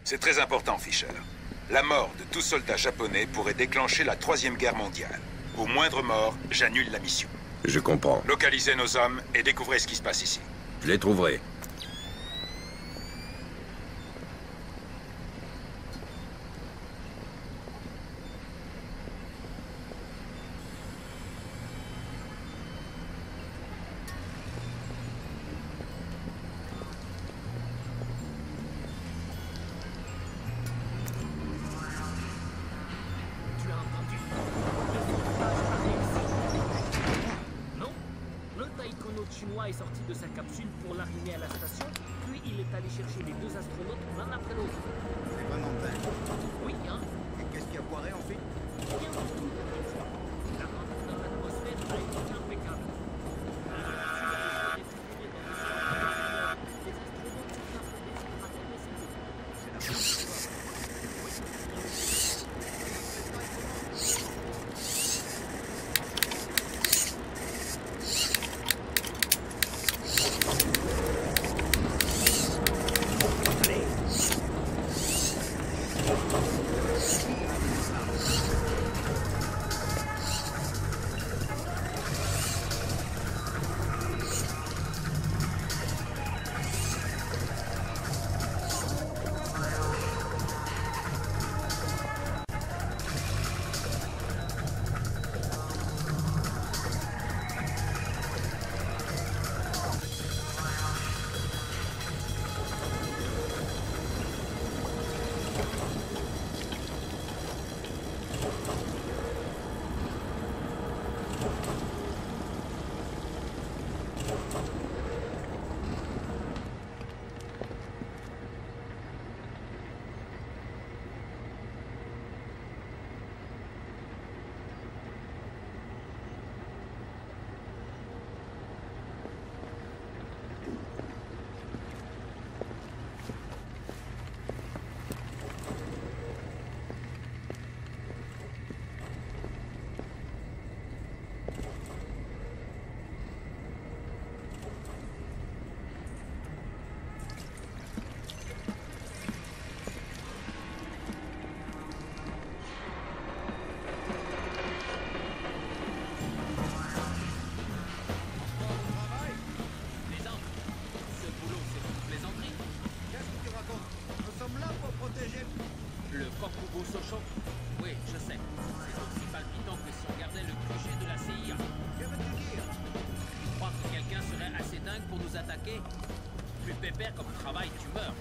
C'est très important, Fisher. La mort de tout soldat japonais pourrait déclencher la Troisième Guerre mondiale. Au moindre mort, j'annule la mission. Je comprends. Localisez nos hommes et découvrez ce qui se passe ici. Je les trouverai. Chinois est sorti de sa capsule pour l'arrimer à la station, puis il est allé chercher les deux astronautes l'un après l'autre. C'est vraiment dingue. Oui, hein? Et qu'est-ce qui a foiré ensuite? Rien du tout. La rente dans l'atmosphère a été impeccable. Oui, je sais. C'est aussi palpitant que si on gardait le QG de la CIA. Que veux-tu dire? Tu crois que quelqu'un serait assez dingue pour nous attaquer? Plus pépère comme travail, tu meurs.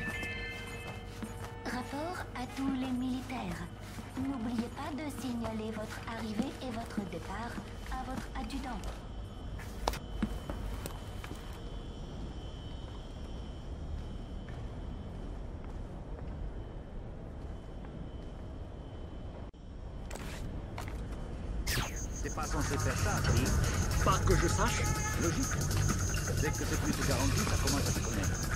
Rapport à tous les militaires. N'oubliez pas de signaler votre arrivée et votre départ à votre adjudant. C'est pas censé faire ça, si? Pas que je sache. Logique. Dès que c'est plus garanti, ça commence à se connaître.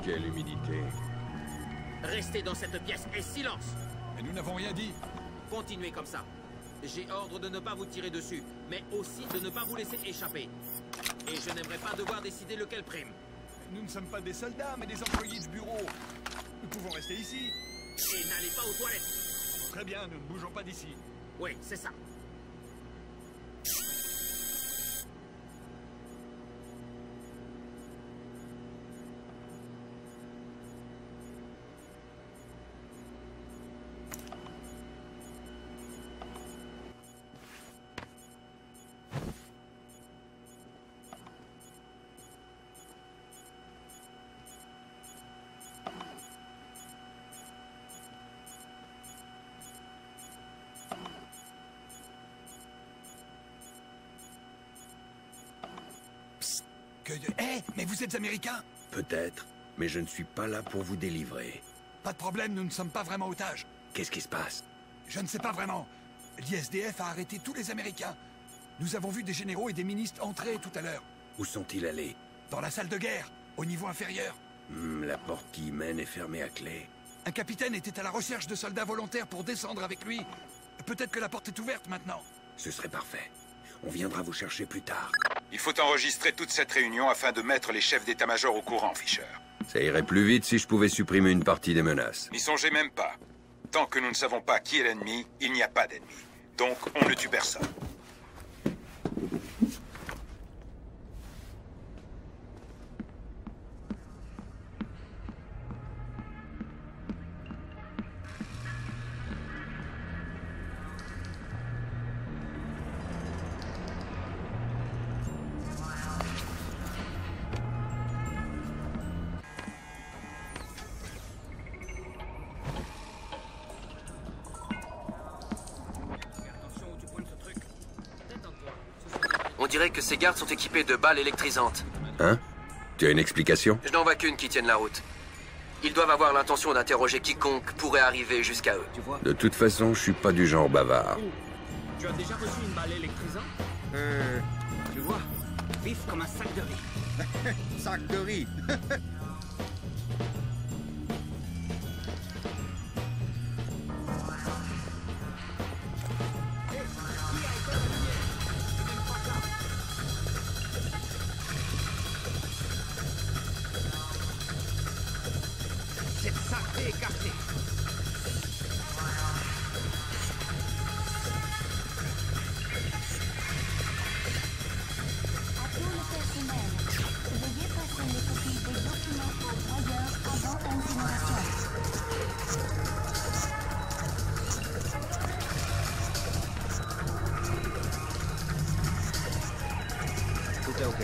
Quelle humidité. Restez dans cette pièce et silence. Mais nous n'avons rien dit. Continuez comme ça. J'ai ordre de ne pas vous tirer dessus, mais aussi de ne pas vous laisser échapper. Et je n'aimerais pas devoir décider lequel prime. Nous ne sommes pas des soldats, mais des employés de bureau. Nous pouvons rester ici. Et n'allez pas aux toilettes. Très bien, nous ne bougeons pas d'ici. Oui, c'est ça. Eh, mais vous êtes américain? Peut-être, mais je ne suis pas là pour vous délivrer. Pas de problème, nous ne sommes pas vraiment otages. Qu'est-ce qui se passe? Je ne sais pas vraiment. L'ISDF a arrêté tous les Américains. Nous avons vu des généraux et des ministres entrer tout à l'heure. Où sont-ils allés? Dans la salle de guerre, au niveau inférieur. La porte qui y mène est fermée à clé. Un capitaine était à la recherche de soldats volontaires pour descendre avec lui. Peut-être que la porte est ouverte maintenant. Ce serait parfait. On viendra vous chercher plus tard. Il faut enregistrer toute cette réunion afin de mettre les chefs d'état-major au courant, Fisher. Ça irait plus vite si je pouvais supprimer une partie des menaces. N'y songez même pas. Tant que nous ne savons pas qui est l'ennemi, il n'y a pas d'ennemi. Donc, on ne tue personne. On dirait que ces gardes sont équipés de balles électrisantes. Hein? Tu as une explication? Je n'en vois qu'une qui tienne la route. Ils doivent avoir l'intention d'interroger quiconque pourrait arriver jusqu'à eux. Tu vois? De toute façon, je suis pas du genre bavard. Tu as déjà reçu une balle électrisante? Tu vois, vif comme un sac de riz. Sac de riz. Cette saleté écartée. À tout le personnel, veuillez passer les copies des documents au broyeur avant incinération. Tout est OK.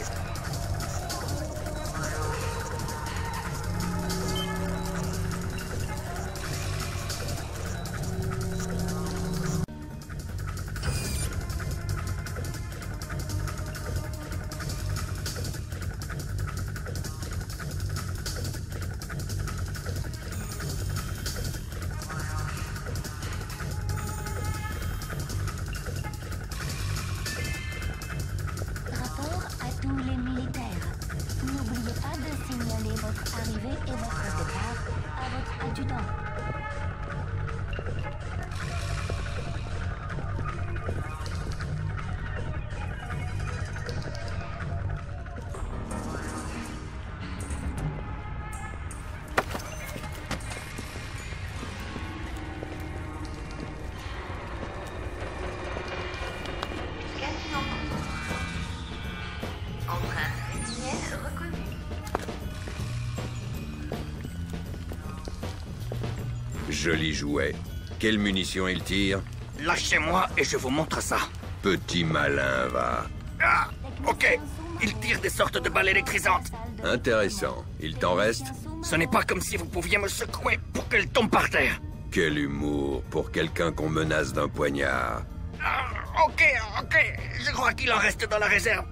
Rapport à tous les militaires. N'oubliez pas de signaler votre arrivée et votre départ à votre adjudant. Empreinte rétinienne reconnue. Joli jouet. Quelle munition il tire? Lâchez-moi et je vous montre ça. Petit malin, va. Ah, OK. Il tire des sortes de balles électrisantes. Intéressant. Il t'en reste? Ce n'est pas comme si vous pouviez me secouer pour qu'elle tombe par terre. Quel humour pour quelqu'un qu'on menace d'un poignard. Ah, OK. Je crois qu'il en reste dans la réserve.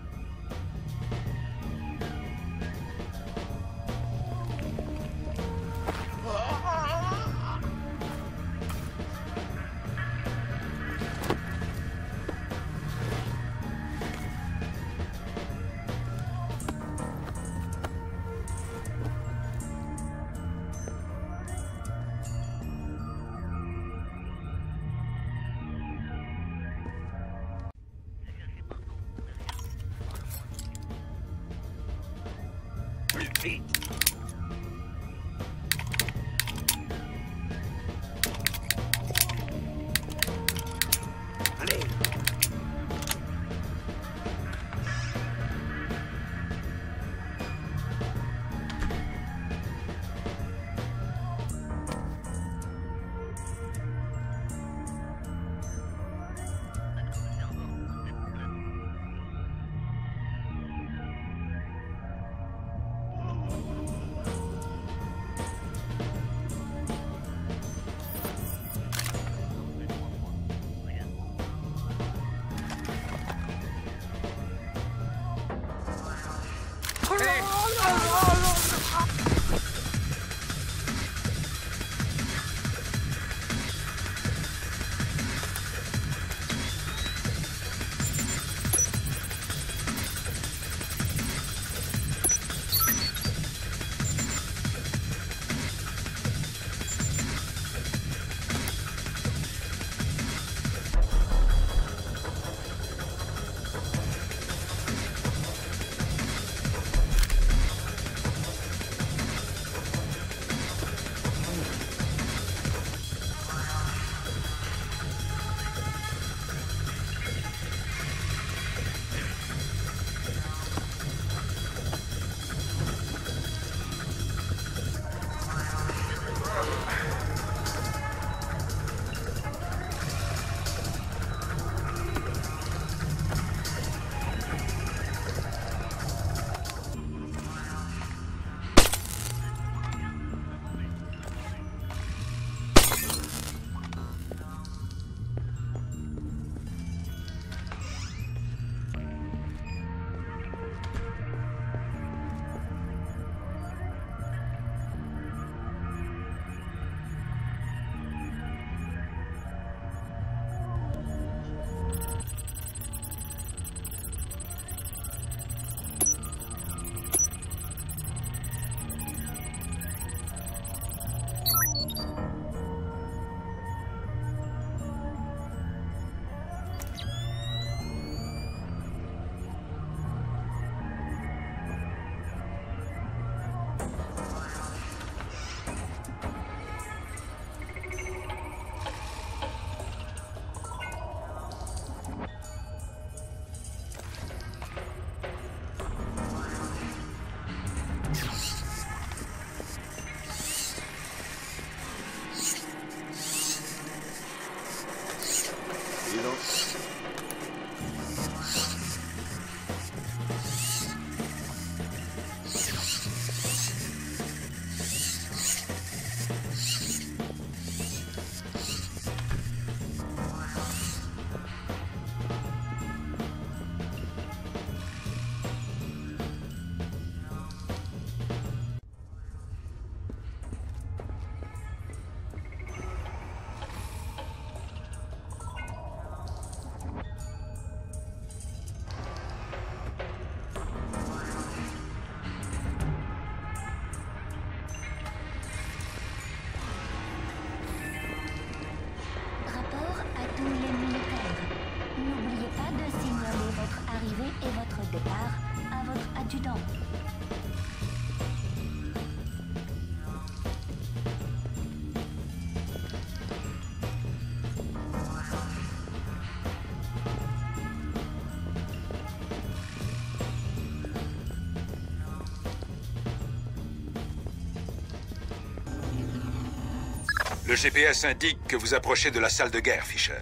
Le GPS indique que vous approchez de la salle de guerre, Fisher.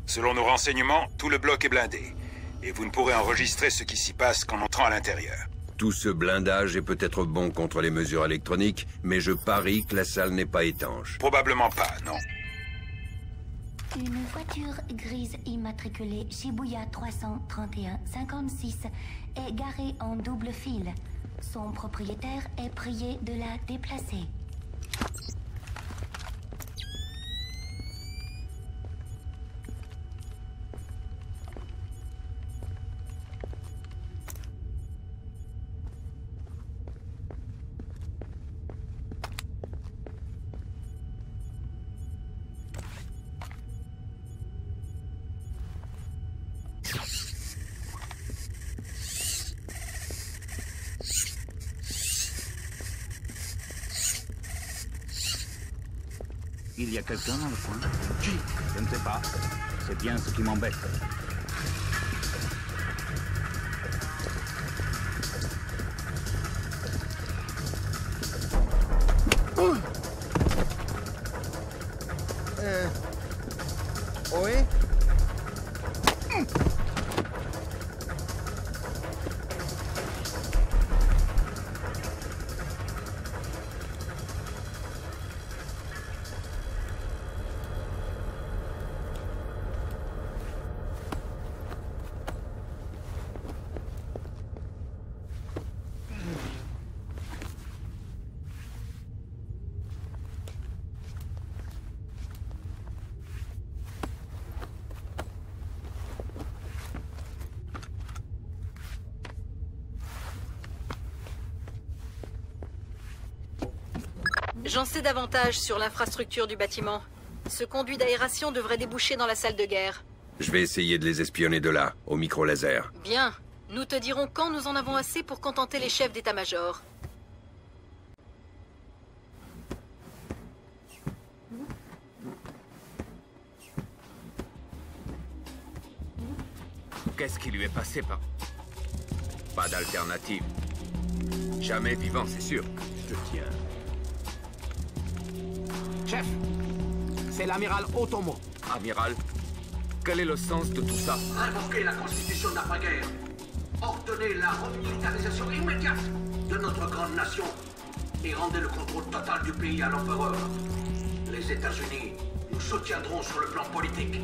Selon nos renseignements, tout le bloc est blindé. Et vous ne pourrez enregistrer ce qui s'y passe qu'en entrant à l'intérieur. Tout ce blindage est peut-être bon contre les mesures électroniques, mais je parie que la salle n'est pas étanche. Probablement pas, non. Une voiture grise immatriculée Shibuya 331-56 est garée en double fil. Son propriétaire est prié de la déplacer. Il y a quelqu'un dans le coin? Qui? Je ne sais pas. C'est bien ce qui m'embête. Oui? J'en sais davantage sur l'infrastructure du bâtiment. Ce conduit d'aération devrait déboucher dans la salle de guerre. Je vais essayer de les espionner de là, au micro-laser. Bien. Nous te dirons quand nous en avons assez pour contenter les chefs d'état-major. Qu'est-ce qui lui est passé par... Pas d'alternative. Jamais vivant, c'est sûr. Je tiens. Chef, c'est l'amiral Otomo. Amiral, quel est le sens de tout ça? Invoquez la constitution d'après-guerre. Ordonnez la remilitarisation immédiate de notre grande nation et rendez le contrôle total du pays à l'empereur. Les États-Unis nous soutiendront sur le plan politique,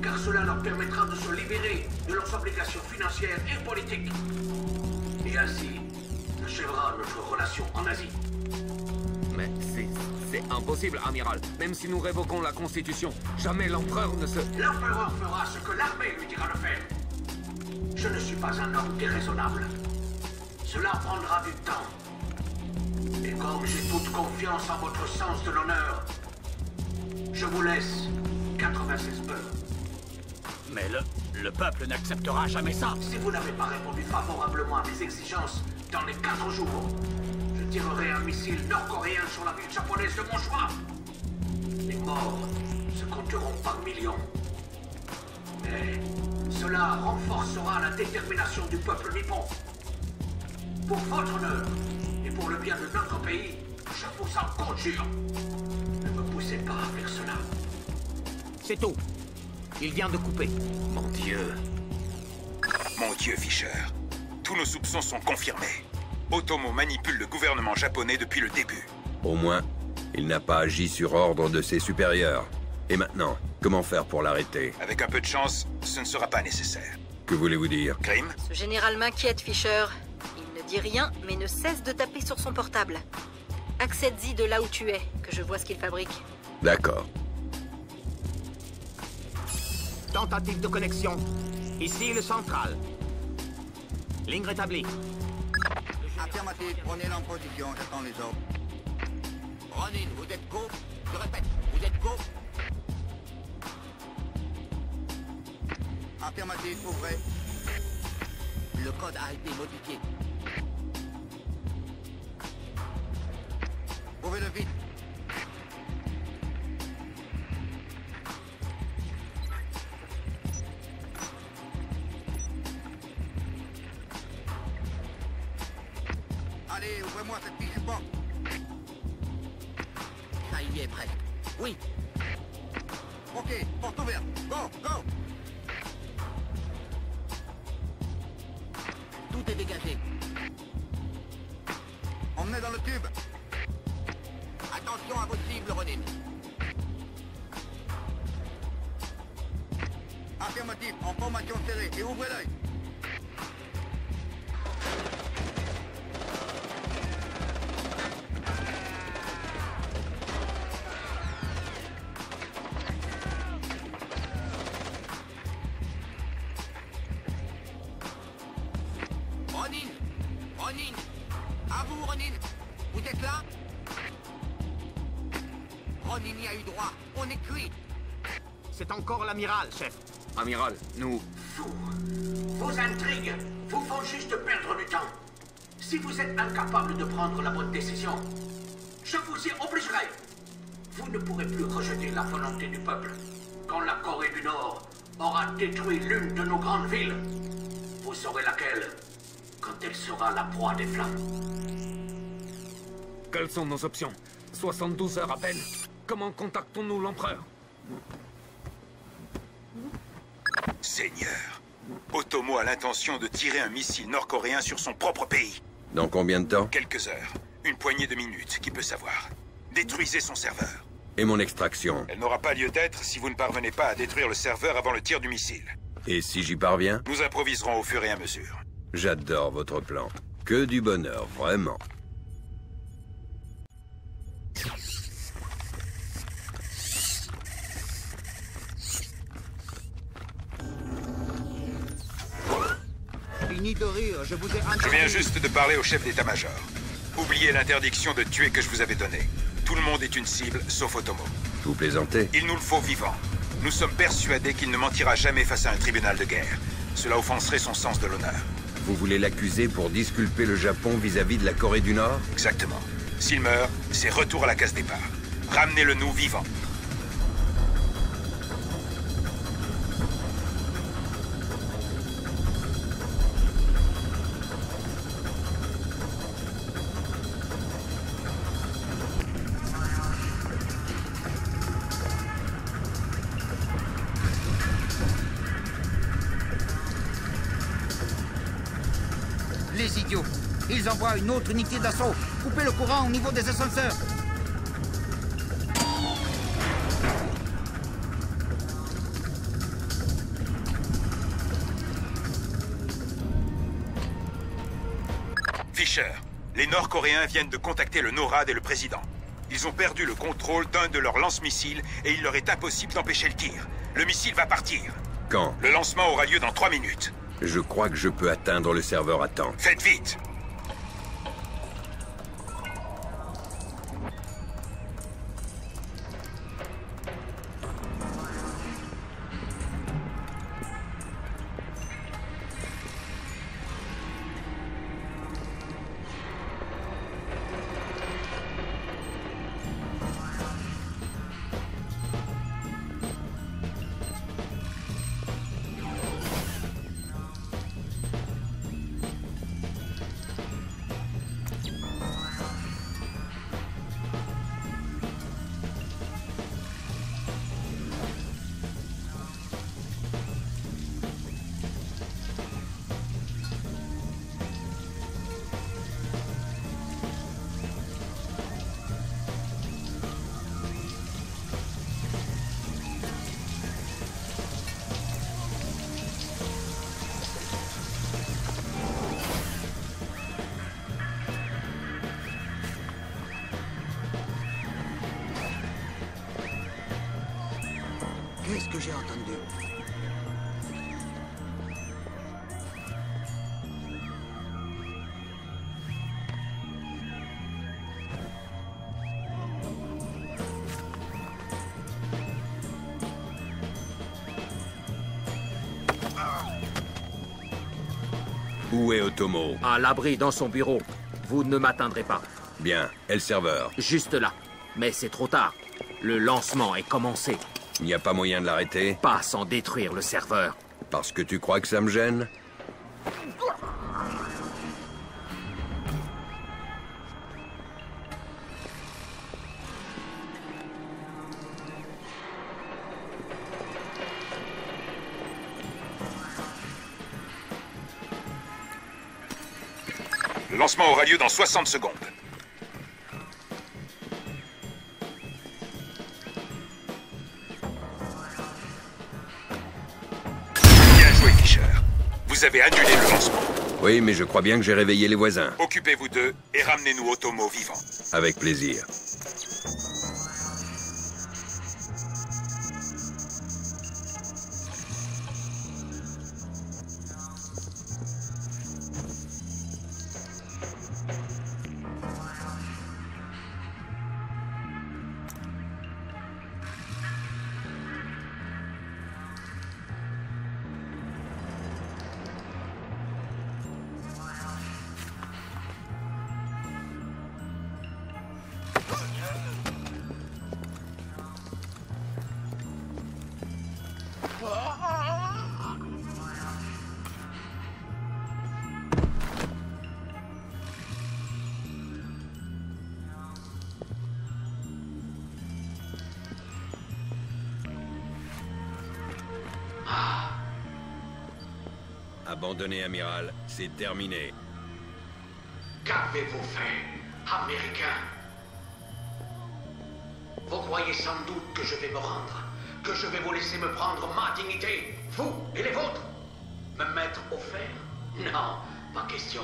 car cela leur permettra de se libérer de leurs obligations financières et politiques. Et ainsi, achèvera notre relation en Asie. Mais c'est impossible, amiral. Même si nous révoquons la Constitution, jamais l'empereur ne se... L'empereur fera ce que l'armée lui dira de faire. Je ne suis pas un homme déraisonnable. Cela prendra du temps. Et comme j'ai toute confiance en votre sens de l'honneur, je vous laisse 96 heures. Mais le peuple n'acceptera jamais ça. Si vous n'avez pas répondu favorablement à mes exigences dans les 4 jours, je tirerai un missile nord-coréen sur la ville japonaise de mon choix. Les morts se compteront par millions. Mais cela renforcera la détermination du peuple nippon. Pour votre honneur et pour le bien de notre pays, je vous en conjure. Ne me poussez pas à faire cela. C'est tout. Il vient de couper. Mon Dieu. Mon Dieu, Fisher. Tous nos soupçons sont confirmés. Otomo manipule le gouvernement japonais depuis le début. Au moins, il n'a pas agi sur ordre de ses supérieurs. Et maintenant, comment faire pour l'arrêter? Avec un peu de chance, ce ne sera pas nécessaire. Que voulez-vous dire? Grim? Ce général m'inquiète, Fisher. Il ne dit rien, mais ne cesse de taper sur son portable. Accède-y de là où tu es, que je vois ce qu'il fabrique. D'accord. Tentative de connexion. Ici, le central. Ligne rétablie. Affirmatif, prenez-le en position, j'attends les ordres. Ronin, vous êtes go? Je répète, vous êtes go? Affirmatif, ouvrez. Le code a été modifié. Ouvrez-le vite. Allez, ouvrez-moi cette fichue porte. Ça y est, prêt. Oui. Ok, porte ouverte. Go, go. Tout est dégagé. Emmenez dans le tube. Attention à vos cibles, Ronin. Affirmatif, en formation serrée et ouvrez l'œil. Ronin, à vous, Ronin. Vous êtes là? Ronin y a eu droit. On est cuit. C'est encore l'amiral, chef. Amiral, nous... Vos intrigues vous font juste perdre du temps. Si vous êtes incapable de prendre la bonne décision, je vous y obligerai. Vous ne pourrez plus rejeter la volonté du peuple. Quand la Corée du Nord aura détruit l'une de nos grandes villes, vous saurez laquelle quand elle sera la proie des flammes. Quelles sont nos options? 72 heures à peine. Comment contactons-nous l'empereur? Seigneur, Otomo a l'intention de tirer un missile nord-coréen sur son propre pays. Dans combien de temps? Quelques heures. Une poignée de minutes, qui peut savoir. Détruisez son serveur. Et mon extraction? Elle n'aura pas lieu d'être si vous ne parvenez pas à détruire le serveur avant le tir du missile. Et si j'y parviens? Nous improviserons au fur et à mesure. J'adore votre plan. Que du bonheur, vraiment. Fini de rire, je vous ai interdit. Je viens juste de parler au chef d'état-major. Oubliez l'interdiction de tuer que je vous avais donnée. Tout le monde est une cible, sauf Otomo. Vous plaisantez? Il nous le faut vivant. Nous sommes persuadés qu'il ne mentira jamais face à un tribunal de guerre. Cela offenserait son sens de l'honneur. Vous voulez l'accuser pour disculper le Japon vis-à-vis de la Corée du Nord? Exactement. S'il meurt, c'est retour à la case départ. Ramenez-le nous vivant. Les idiots. Ils envoient une autre unité d'assaut. Coupez le courant au niveau des ascenseurs. Fisher, les Nord-Coréens viennent de contacter le NORAD et le président. Ils ont perdu le contrôle d'un de leurs lance-missiles et il leur est impossible d'empêcher le tir. Le missile va partir. Quand? Le lancement aura lieu dans 3 minutes. Je crois que je peux atteindre le serveur à temps. Faites vite! Qu'est-ce que j'ai entendu? Où est Otomo? À l'abri dans son bureau. Vous ne m'atteindrez pas. Bien. Et le serveur? Juste là. Mais c'est trop tard. Le lancement est commencé. Il n'y a pas moyen de l'arrêter? Pas sans détruire le serveur. Parce que tu crois que ça me gêne? lancement aura lieu dans 60 secondes. Bien joué, Fisher. Vous avez annulé le lancement. Oui, mais je crois bien que j'ai réveillé les voisins. Occupez-vous d'eux et ramenez-nous Otomo vivant. Avec plaisir. Abandonné, amiral. C'est terminé. Qu'avez-vous fait, Américain? Vous croyez sans doute que je vais me rendre, que je vais vous laisser me prendre ma dignité, vous et les vôtres? Me mettre au fer? Non, pas question.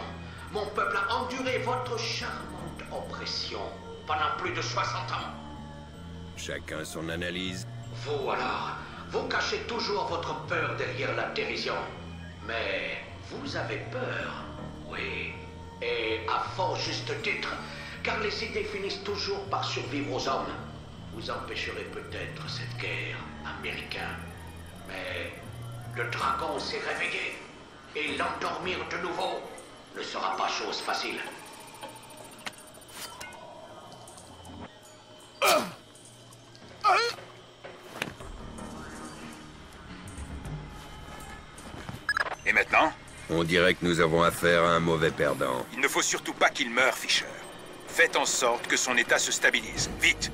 Mon peuple a enduré votre charmante oppression pendant plus de 60 ans. Chacun son analyse. Vous alors, vous cachez toujours votre peur derrière la dérision. Mais vous avez peur, oui. Et à fort juste titre, car les idées finissent toujours par survivre aux hommes. Vous empêcherez peut-être cette guerre, Américain. Mais le dragon s'est réveillé. Et l'endormir de nouveau ne sera pas chose facile. Et maintenant? On dirait que nous avons affaire à un mauvais perdant. Il ne faut surtout pas qu'il meure, Fisher. Faites en sorte que son état se stabilise. Vite!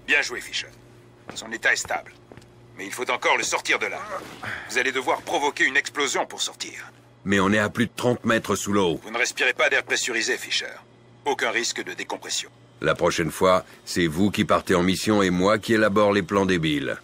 Bien joué, Fisher. Son état est stable. Mais il faut encore le sortir de là. Vous allez devoir provoquer une explosion pour sortir. Mais on est à plus de 30 mètres sous l'eau. Vous ne respirez pas d'air pressurisé, Fisher. Aucun risque de décompression. La prochaine fois, c'est vous qui partez en mission et moi qui élabore les plans débiles.